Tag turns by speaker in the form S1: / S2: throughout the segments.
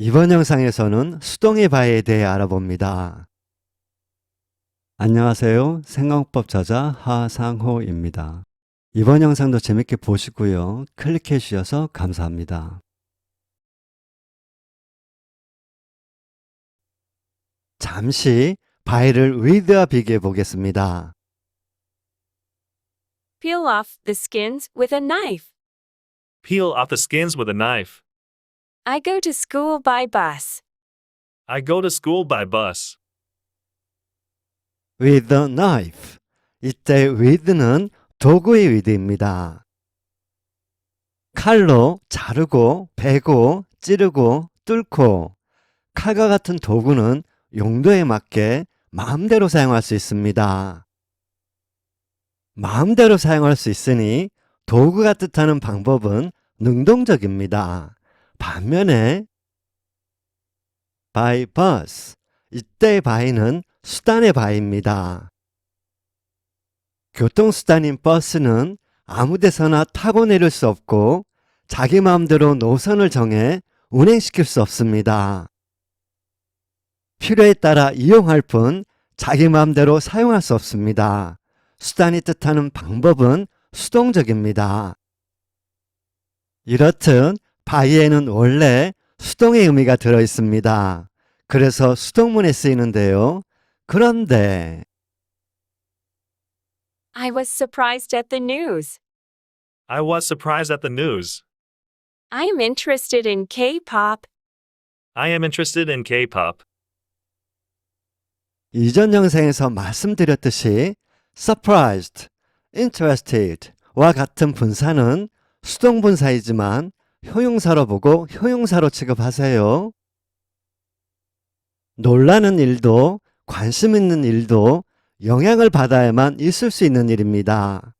S1: 이번 영상에서는 수동의 바에 대해 알아봅니다. 안녕하세요. 생강법 저자 하상호입니다. 이번 영상도 재밌게 보시고요. 클릭해 주셔서 감사합니다. 잠시 바이를 with와 비교해 보겠습니다.
S2: Peel off the skins with a knife.
S3: Peel off the skins with a knife.
S2: I go to school by bus.
S3: I go to school by bus.
S1: with a knife. 이때 with는 도구의 with입니다. 칼로 자르고, 베고, 찌르고, 뚫고 칼과 같은 도구는 용도에 맞게 마음대로 사용할 수 있습니다. 마음대로 사용할 수 있으니 도구가 뜻하는 방법은 능동적입니다. 반면에 by bus, 이때의 by는 수단의 by입니다. 교통수단인 버스는 아무 데서나 타고 내릴 수 없고 자기 마음대로 노선을 정해 운행시킬 수 없습니다. 필요에 따라 이용할 뿐 자기 마음대로 사용할 수 없습니다. 수단이 뜻하는 방법은 수동적입니다. 이렇듯 by에는 원래 수동의 의미가 들어 있습니다. 그래서 수동문에 쓰이는데요. 그런데
S2: I was surprised at the news.
S3: I was surprised at the news.
S2: I am interested in K-pop.
S3: I am interested in K-pop.
S1: 이전 영상에서 말씀드렸듯이 surprised, interested와 같은 분사는 수동분사이지만 효용사로 보고 효용사로 취급하세요. 놀라는 일도 관심 있는 일도 영향을 받아야만 있을 수 있는 일입니다.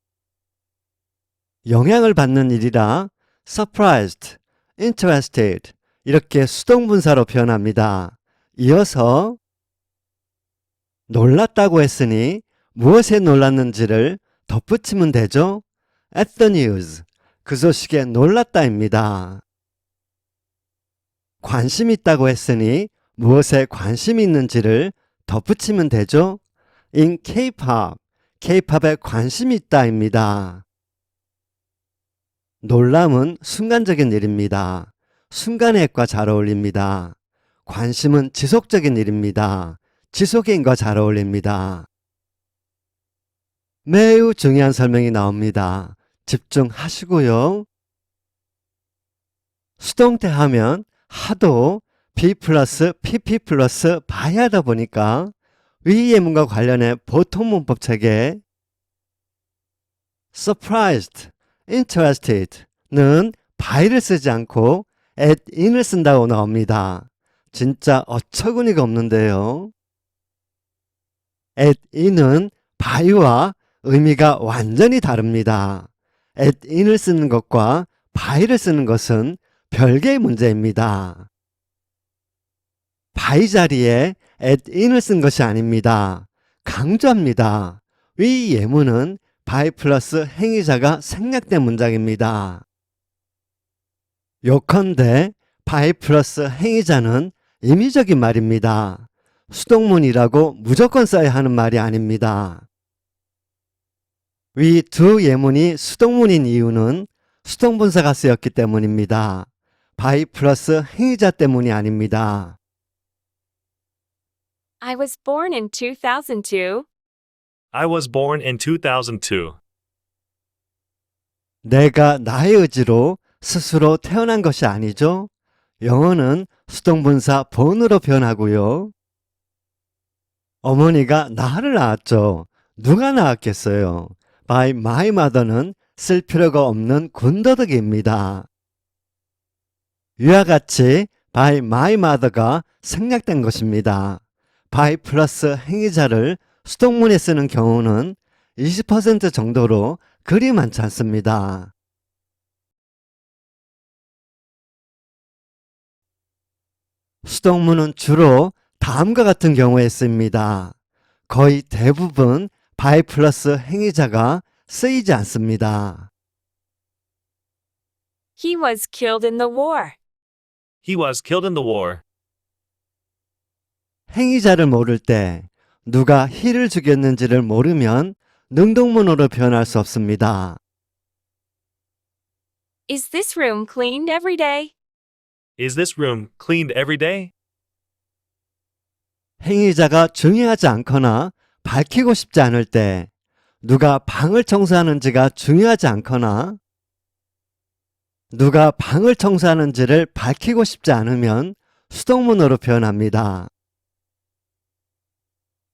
S1: 영향을 받는 일이라 surprised, interested 이렇게 수동분사로 표현합니다. 이어서 놀랐다고 했으니 무엇에 놀랐는지를 덧붙이면 되죠? At the news, 그 소식에 놀랐다입니다. 관심 있다고 했으니 무엇에 관심이 있는지를 덧붙이면 되죠? In K-pop, K-팝에 관심이 있다입니다. 놀람은 순간적인 일입니다. 순간의 액과 잘 어울립니다. 관심은 지속적인 일입니다. 지속인과 잘 어울립니다. 매우 중요한 설명이 나옵니다. 집중하시고요. 수동태 하면 하도 be 플러스 pp 플러스 by 하다 보니까 위 예문과 관련해 보통 문법 책에 surprised, interested는 by를 쓰지 않고 at in을 쓴다고 나옵니다. 진짜 어처구니가 없는데요. at in은 by와 의미가 완전히 다릅니다. at in을 쓰는 것과 by를 쓰는 것은 별개의 문제입니다. by 자리에 at in을 쓴 것이 아닙니다. 강조합니다. 위 예문은 by 플러스 행위자가 생략된 문장입니다. 요컨대 by 플러스 행위자는 임의적인 말입니다. 수동문이라고 무조건 써야 하는 말이 아닙니다. 위 두 예문이 수동문인 이유는 수동분사가 쓰였기 때문입니다. by 플러스 행위자 때문이 아닙니다.
S2: I was born in 2002.
S3: I was born in 2002.
S1: 내가 나의 의지로 스스로 태어난 것이 아니죠. 영어는 수동분사 born으로 표현하고요. 어머니가 나를 낳았죠. 누가 낳았겠어요? by my mother는 쓸 필요가 없는 군더더기입니다. 위와 같이 by my mother가 생략된 것입니다. by 플러스 행위자를 수동문에 쓰는 경우는 20% 정도로 그리 많지 않습니다. 수동문은 주로 다음과 같은 경우에 쓰입니다. 거의 대부분 by 플러스 행위자가 쓰이지 않습니다.
S2: He was killed in the war.
S3: He was killed in the war.
S1: 행위자를 모를 때 누가 he를 죽였는지를 모르면 능동문으로 표현할 수 없습니다.
S2: Is this room cleaned every day?
S3: Is this room cleaned every day?
S1: 행위자가 중요하지 않거나 밝히고 싶지 않을 때 누가 방을 청소하는지가 중요하지 않거나 누가 방을 청소하는지를 밝히고 싶지 않으면 수동문으로 표현합니다.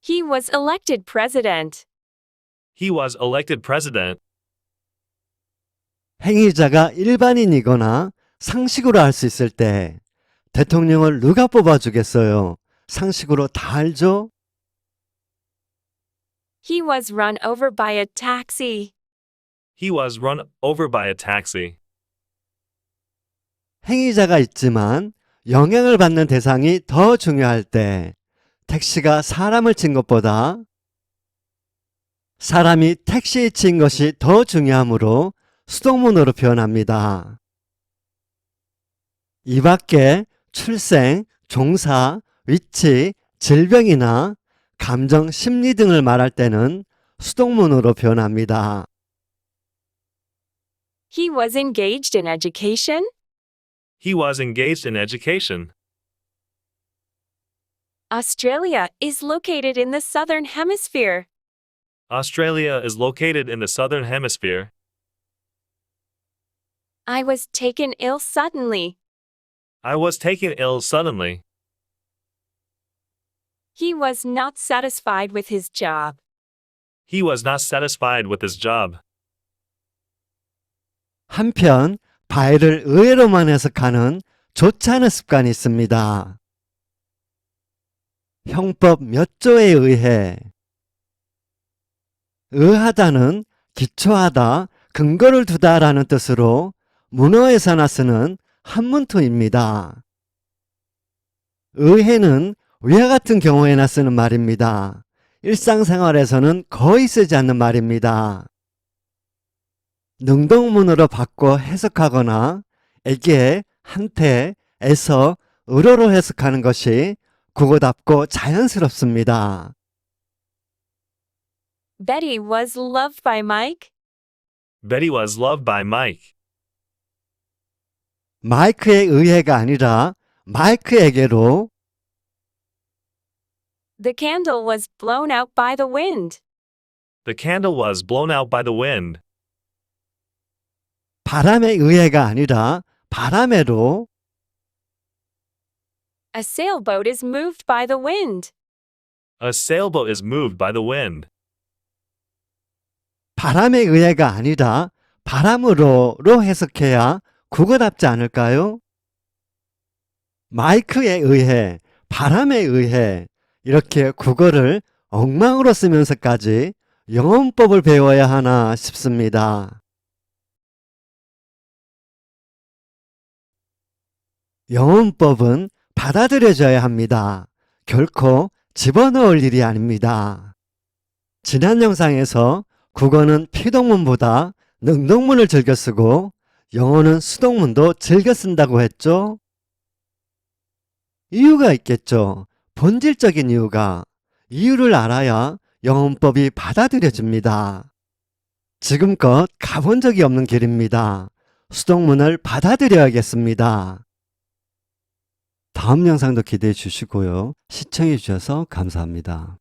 S2: He was elected president.
S3: He was elected president.
S1: 행위자가 일반인이거나 상식으로 알 수 있을 때 대통령을 누가 뽑아주겠어요? 상식으로 다 알죠?
S2: He was run over by a taxi.
S3: He was run over by a taxi.
S1: 행위자가 있지만 영향을 받는 대상이 더 중요할 때 택시가 사람을 친 것보다 사람이 택시에 친 것이 더 중요하므로 수동문으로 표현합니다. 이 밖에 출생, 종사, 위치, 질병이나 감정, 심리 등을 말할 때는 수동문으로 표현합니다.
S2: He was engaged in education.
S3: He was engaged in education.
S2: Australia is located in the southern hemisphere.
S3: Australia is located in the southern hemisphere.
S2: I was taken ill suddenly.
S3: I was taken ill suddenly.
S2: He was not satisfied with his job.
S3: He was not satisfied with his job.
S1: 한편 by를 의외로만 해석하는 좋지 않은 습관이 있습니다. 형법 몇 조에 의해 의하다는 기초하다, 근거를 두다라는 뜻으로 문어에서나 쓰는 한문투입니다. 의해는 위와 같은 경우에나 쓰는 말입니다. 일상생활에서는 거의 쓰지 않는 말입니다. 능동문으로 바꿔 해석하거나 에게, 한테, 에서, 의로로 해석하는 것이 국어답고 자연스럽습니다.
S2: Betty was loved by Mike.
S3: Betty was loved by Mike.
S1: 마이크의 의해가 아니라 마이크에게로
S2: The candle was blown out by the wind.
S3: The candle was blown out by the wind.
S1: 바람의 의해가 아니라 바람에로
S2: A sailboat is moved by the wind.
S3: A sailboat is moved by the wind.
S1: 바람의 의해가 아니라 바람으로로 해석해야 국어답지 않을까요? 마이크에 의해, 바람에 의해 이렇게 국어를 엉망으로 쓰면서까지 영어문법을 배워야 하나 싶습니다. 영어문법은 받아들여져야 합니다. 결코 집어넣을 일이 아닙니다. 지난 영상에서 국어는 피동문보다 능동문을 즐겨 쓰고 영어는 수동문도 즐겨 쓴다고 했죠? 이유가 있겠죠. 본질적인 이유가. 이유를 알아야 영어문법이 받아들여집니다. 지금껏 가본 적이 없는 길입니다. 수동문을 받아들여야겠습니다. 다음 영상도 기대해 주시고요. 시청해 주셔서 감사합니다.